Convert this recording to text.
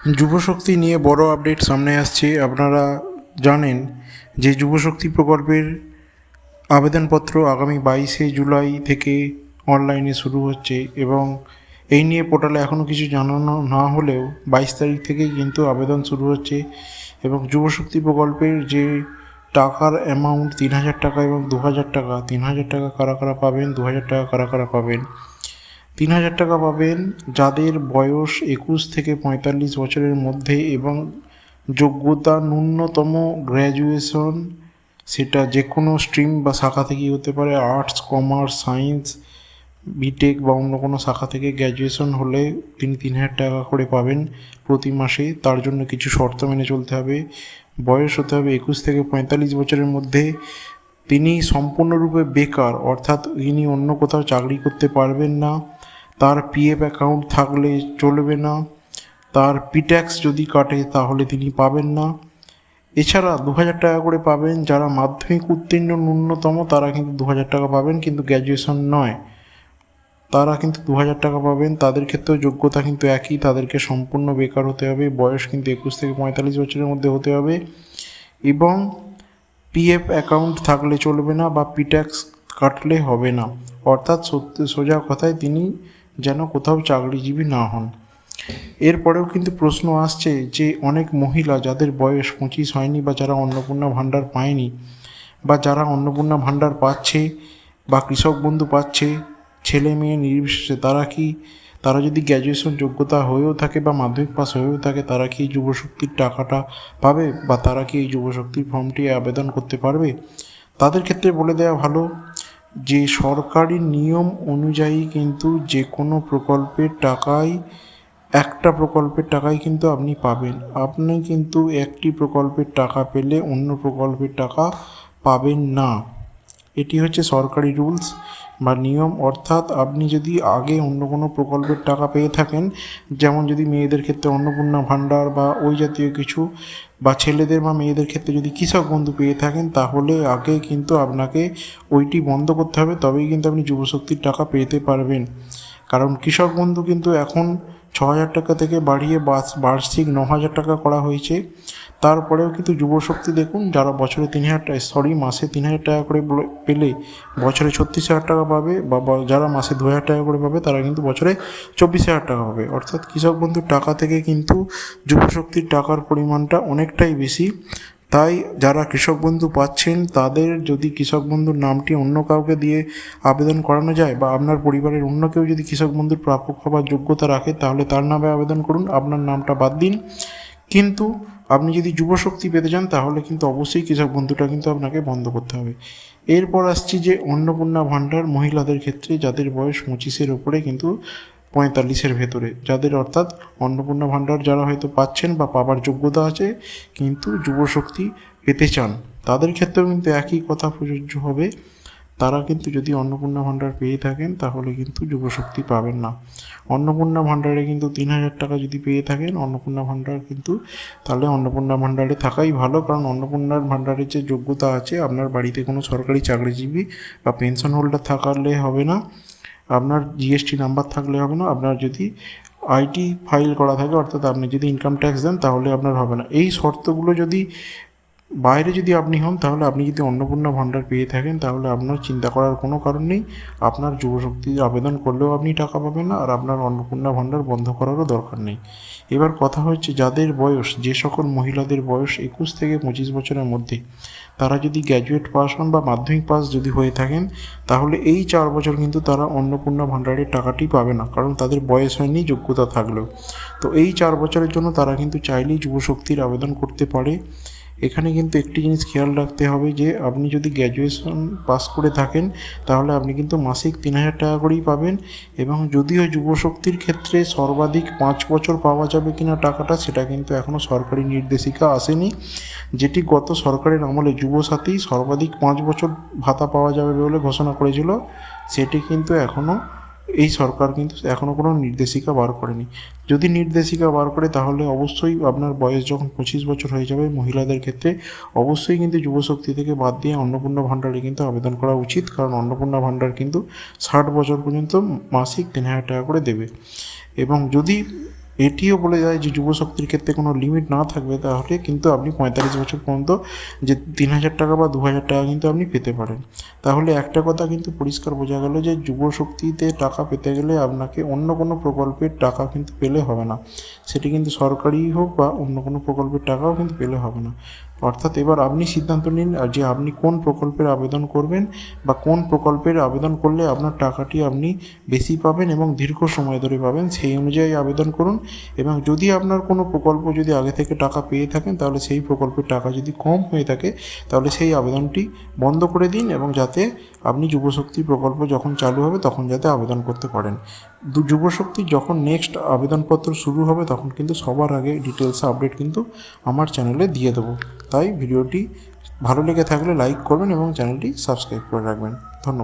যুবশক্তি নিয়ে বড় আপডেট সামনে আসছে। আপনারা জানেন যে যুবশক্তি প্রকল্পের আবেদনপত্র আগামী 22শে জুলাই থেকে অনলাইনে শুরু হচ্ছে এবং এই নিয়ে পোর্টালে এখনও কিছু জানানো না হলেও 22 তারিখ থেকেই কিন্তু আবেদন শুরু হচ্ছে। এবং যুবশক্তি প্রকল্পের যে টাকার অ্যামাউন্ট 3000 টাকা এবং 2000 টাকা, 3000 টাকা কারা কারা পাবেন, 2000 টাকা কারা কারা পাবেন। 3000 টাকা পাবেন যাদের বয়স 21 থেকে 45 বছরের মধ্যে এবং যোগ্যতা ন্যূনতম গ্র্যাজুয়েশন, সেটা যে কোনো স্ট্রিম বা শাখা থেকেই হতে পারে, আর্টস, কমার্স, সায়েন্স, বিটেক বা অন্য কোনো শাখা থেকে গ্র্যাজুয়েশন হলে তিনি 3000 টাকা করে পাবেন প্রতি মাসে। তার জন্য কিছু শর্ত মেনে চলতে হবে। বয়স হতে হবে 21 থেকে 45 বছরের মধ্যে। তিনি সম্পূর্ণরূপে বেকার, অর্থাৎ ইনি অন্য কোথাও চাকরি করতে পারবেন না। তার পিএফ অ্যাকাউন্ট থাকলে চলবে না। তার পিট্যাক্স যদি কাটে তাহলে তিনি পাবেন না। এছাড়া 2000 টাকা করে পাবেন যারা মাধ্যমিক উত্তীর্ণ ন্যূনতম, তারা কিন্তু 2000 টাকা পাবেন, কিন্তু গ্র্যাজুয়েশন নয়, তারা কিন্তু 2000 টাকা পাবেন। তাদের ক্ষেত্রেও যোগ্যতা কিন্তু একই, তাদেরকে সম্পূর্ণ বেকার হতে হবে, বয়স কিন্তু 21 থেকে 45 বছরের মধ্যে হতে হবে এবং পিএফ অ্যাকাউন্ট থাকলে চলবে না বা পিট্যাক্স কাটলে হবে না। অর্থাৎ সোজা কথায় তিনি যেন কোথাও চাকরিজীবী না হন। এরপরেও কিন্তু প্রশ্ন আসছে যে অনেক মহিলা যাদের বয়স 25 হয়নি বা যারা অন্নপূর্ণা ভাণ্ডার পায়নি বা যারা অন্নপূর্ণা ভাণ্ডার পাচ্ছে বা কৃষক বন্ধু পাচ্ছে, ছেলে মেয়ে নির্বিশেষে, তারা যদি গ্র্যাজুয়েশন যোগ্যতা হয়েও থাকে বা মাধ্যমিক পাস হয়েও থাকে, তারা কি এই যুবশক্তির টাকাটা পাবে বা তারা কি এই যুবশক্তির ফর্মটি আবেদন করতে পারবে? তাদের ক্ষেত্রে বলে দেওয়া ভালো যে সরকারি নিয়ম অনুযায়ী কিন্তু যে কোনো একটা প্রকল্পের টাকাই কিন্তু আপনি পাবেন। আপনি কিন্তু একটি প্রকল্পের টাকা পেলে অন্য প্রকল্পের টাকা পাবেন না। এটি হচ্ছে সরকারি রুলস বা নিয়ম। অর্থাৎ আপনি যদি আগে অন্য কোনো প্রকল্পের টাকা পেয়ে থাকেন, যেমন যদি মেয়েদের ক্ষেত্রে অন্নপূর্ণা ভাণ্ডার বা ওই জাতীয় কিছু, বা ছেলেদের বা মেয়েদের ক্ষেত্রে যদি কৃষক বন্ধু পেয়ে থাকেন, তাহলে আগে কিন্তু আপনাকে ওইটি বন্ধ করতে হবে, তবেই কিন্তু আপনি যুবশক্তির টাকা পেতে পারবেন। কারণ কৃষক বন্ধু কিন্তু এখন 6000 টাকা থেকে বাড়িয়ে বার্ষিক 9000 টাকা করা হয়েছে। তারপরেও কিন্তু যুবশক্তি দেখুন, যারা মাসে 3000 টাকা করে পেলে বছরে 36,000 টাকা পাবে, বা যারা মাসে 2000 টাকা করে পাবে তারা কিন্তু বছরে 24,000 টাকা পাবে। অর্থাৎ কৃষক বন্ধুর টাকা থেকে কিন্তু যুবশক্তির টাকার পরিমাণটা অনেকটাই বেশি। তাই যারা কৃষক বন্ধু পাচ্ছেন, তাদের যদি কৃষক বন্ধুর নামটি অন্য কাউকে দিয়ে আবেদন করানো যায় বা আপনার পরিবারের অন্য কেউ যদি কৃষক বন্ধুর প্রাপ্য হওয়ার যোগ্যতা রাখে, তাহলে তার নামে আবেদন করুন, আপনার নামটা বাদ দিন। কিন্তু আপনি যদি যুবশক্তি পেতে চান, তাহলে কিন্তু অবশ্যই কৃষক বন্ধুটা কিন্তু আপনাকে বন্ধ করতে হবে। এরপর আসছি যে অন্নপূর্ণা ভাণ্ডার মহিলাদের ক্ষেত্রে, যাদের বয়স 25-এর ওপরে কিন্তু 45-এর ভেতরে, যাদের অর্থাৎ অন্নপূর্ণা ভাণ্ডার যারা হয়তো পাচ্ছেন বা পাবার যোগ্যতা আছে কিন্তু যুবশক্তি পেতে চান, তাদের ক্ষেত্রেও কিন্তু একই কথা প্রযোজ্য হবে। তারা কিন্তু যদি অন্নপূর্ণা ভাণ্ডার পেয়ে থাকেন, তাহলে কিন্তু যুবশক্তি পাবেন না। অন্নপূর্ণা ভাণ্ডারে কিন্তু 3000 টাকা যদি পেয়ে থাকেন অন্নপূর্ণা ভাণ্ডার কিন্তু, তাহলে অন্নপূর্ণা ভাণ্ডারে থাকাই ভালো। কারণ অন্নপূর্ণার ভাণ্ডারের যে যোগ্যতা আছে, আপনার বাড়িতে কোনো সরকারি চাকরিজীবী বা পেনশন হোল্ডার থাকলে হবে না, আপনার জিএসটি নাম্বার থাকলে হবে না, আপনার যদি আইটি ফাইল করা থাকে, অর্থাৎ আপনি যদি ইনকাম ট্যাক্স দেন, তাহলে আপনার হবে না। এই শর্তগুলো যদি বাইরে যদি আপনি হন, তাহলে আপনি যদি অন্নপূর্ণা ভাণ্ডার পেয়ে থাকেন, তাহলে আপনার চিন্তা করার কোনো কারণ নেই। আপনার যুবশক্তির আবেদন করলেও আপনি টাকা পাবেন না, আর আপনার অন্নপূর্ণা ভাণ্ডার বন্ধ করারও দরকার নেই। এবার কথা হচ্ছে যাদের বয়স, যে সকল মহিলাদের বয়স 21 থেকে 25 বছরের মধ্যে, তারা যদি গ্র্যাজুয়েট পাস হন বা মাধ্যমিক পাস যদি হয়ে থাকেন, তাহলে এই 4 বছর কিন্তু তারা অন্নপূর্ণা ভাণ্ডারের টাকাটি পাবে না, কারণ তাদের বয়স হয়নি যোগ্যতা থাকলেও। তো এই 4 বছরের জন্য তারা কিন্তু চাইলেই যুবশক্তির আবেদন করতে পারে। এখানে কিন্তু একটি জিনিস খেয়াল রাখতে হবে যে আপনি যদি গ্র্যাজুয়েশন পাস করে থাকেন, তাহলে আপনি কিন্তু মাসিক 3000 টাকা করেই পাবেন। এবং যদিও যুবশক্তির ক্ষেত্রে সর্বাধিক 5 বছর পাওয়া যাবে কিনা টাকাটা, সেটা কিন্তু এখনও সরকারি নির্দেশিকা আসেনি। যেটি গত সরকারের আমলে যুবসাথী সর্বাধিক 5 বছর ভাতা পাওয়া যাবে বলে ঘোষণা করেছিল, সেটি কিন্তু এই সরকার কিন্তু এখনও কোনো নির্দেশিকা বার করেনি। যদি নির্দেশিকা বার করে, তাহলে অবশ্যই আপনার বয়স যখন 25 বছর হয়ে যাবে মহিলাদের ক্ষেত্রে, অবশ্যই কিন্তু যুবশক্তি থেকে বাদ দিয়ে অন্নপূর্ণা ভাণ্ডারে কিন্তু আবেদন করা উচিত। কারণ অন্নপূর্ণা ভাণ্ডার কিন্তু 60 বছর পর্যন্ত মাসিক 3000 টাকা করে দেবে। এবং যদি এটিও বলে যায় যে যুবশক্তির ক্ষেত্রে কোনো লিমিট না থাকবে, তাহলে কিন্তু আপনি 45 বছর পর্যন্ত যে 3,000 টাকা বা 2,000 টাকা কিন্তু আপনি পেতে পারেন। তাহলে একটা কথা কিন্তু পরিষ্কার বোঝা গেল যে যুবশক্তিতে টাকা পেতে গেলে আপনাকে অন্য কোনো প্রকল্পের টাকা কিন্তু পেলে হবে না, সেটি কিন্তু সরকারি হোক বা অন্য কোনো প্রকল্পের টাকাও কিন্তু পেলে হবে না। অর্থাৎ এবার আপনি সিদ্ধান্ত নিন যে আপনি কোন প্রকল্পের আবেদন করবেন বা কোন প্রকল্পের আবেদন করলে আপনার টাকাটি আপনি বেশি পাবেন এবং দীর্ঘ সময় ধরে পাবেন, সেই অনুযায়ী আবেদন করুন। এবং যদি আপনার কোনো প্রকল্প যদি আগে থেকে টাকা পেয়ে থাকেন, তাহলে সেই প্রকল্পের টাকা যদি কম হয়ে থাকে, তাহলে সেই আবেদনটি বন্ধ করে দিন, এবং যাতে আপনি যুবশক্তি প্রকল্প যখন চালু হবে তখন যাতে আবেদন করতে পারেন। যুবশক্তির যখন নেক্সট আবেদনপত্র শুরু হবে তখন কিন্তু সবার আগে ডিটেলস আপডেট কিন্তু আমার চ্যানেলে দিয়ে দেবো। তাই ভিডিওটি ভালো লেগে থাকলে লাইক করবেন এবং চ্যানেলটি সাবস্ক্রাইব করে রাখবেন। ধন্যবাদ।